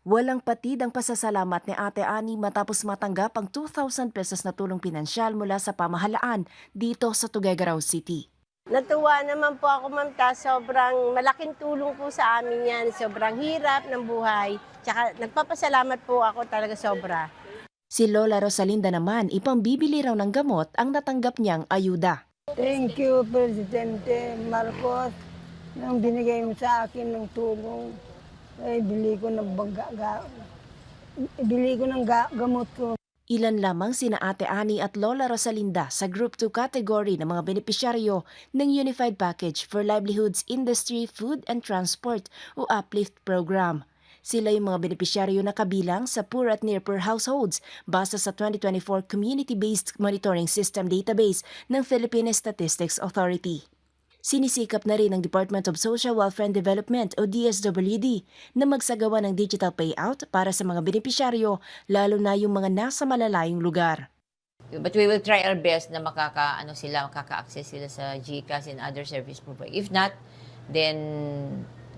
Walang patid ang pasasalamat ni Ate Ani matapos matanggap ang 2,000 pesos na tulong pinansyal mula sa pamahalaan dito sa Tuguegarao City. Natuwa naman po ako, ma'am, sobrang malaking tulong po sa amin yan. Sobrang hirap ng buhay. Tsaka nagpapasalamat po ako talaga sobra. Si Lola Rosalinda naman ipambibili raw ng gamot ang natanggap niyang ayuda. Thank you, Presidente Marcos, nang binigay mo sa akin ng tulong. Ay, bili ko ng gamot ko. Ilan lamang sina Ate Ani at Lola Rosalinda sa Group 2 category ng mga benepisyaryo ng Unified Package for Livelihoods Industry, Food and Transport o UPLIFT program. Sila yung mga benepisyaryo na kabilang sa poor at near poor households base sa 2024 Community-Based Monitoring System Database ng Philippine Statistics Authority. Sinisikap na rin ng Department of Social Welfare and Development o DSWD na magsagawa ng digital payout para sa mga benepisyaryo lalo na yung mga nasa malalayong lugar. But we will try our best na makaka-access sila sa GCash and other service provider. If not, then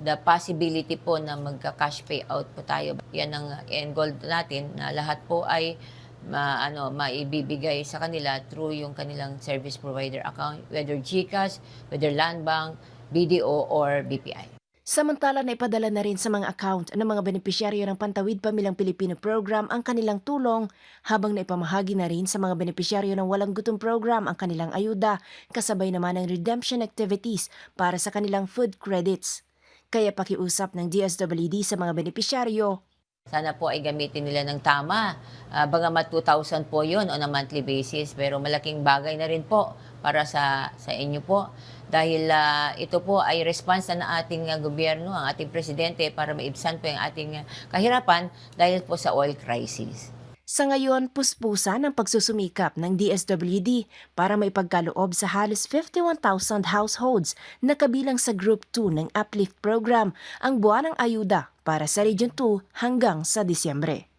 the possibility po na magka-cash payout po tayo. Yan ang end goal natin na lahat po ay maibibigay sa kanila through yung kanilang service provider account, whether GCash, whether Land Bank, BDO, or BPI. Samantala na ipadala na rin sa mga account ng mga benepisyaryo ng Pantawid Pamilyang Pilipino Program ang kanilang tulong habang naipamahagi na rin sa mga benepisyaryo ng Walang Gutom Program ang kanilang ayuda kasabay naman ng redemption activities para sa kanilang food credits. Kaya pakiusap ng DSWD sa mga benepisyaryo, Sana po ay gamitin nila ng tama. Bagamat 2,000 po yun on a monthly basis, pero malaking bagay na rin po para sa inyo po. Dahil ito po ay response na ng ating gobyerno, ang ating presidente para maibsan po yung ating kahirapan dahil po sa oil crisis. sa ngayon puspusan ang pagsusumikap ng DSWD para maipagkaloob sa halos 51,000 households na kabilang sa Group 2 ng UPLIFT program ang buwanang ayuda para sa Region 2 hanggang sa Disyembre.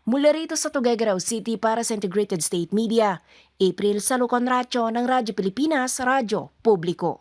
Mula rito sa Tuguegarao City para sa Integrated State Media, April Saluconracho ng Radyo Pilipinas, Radyo Publiko.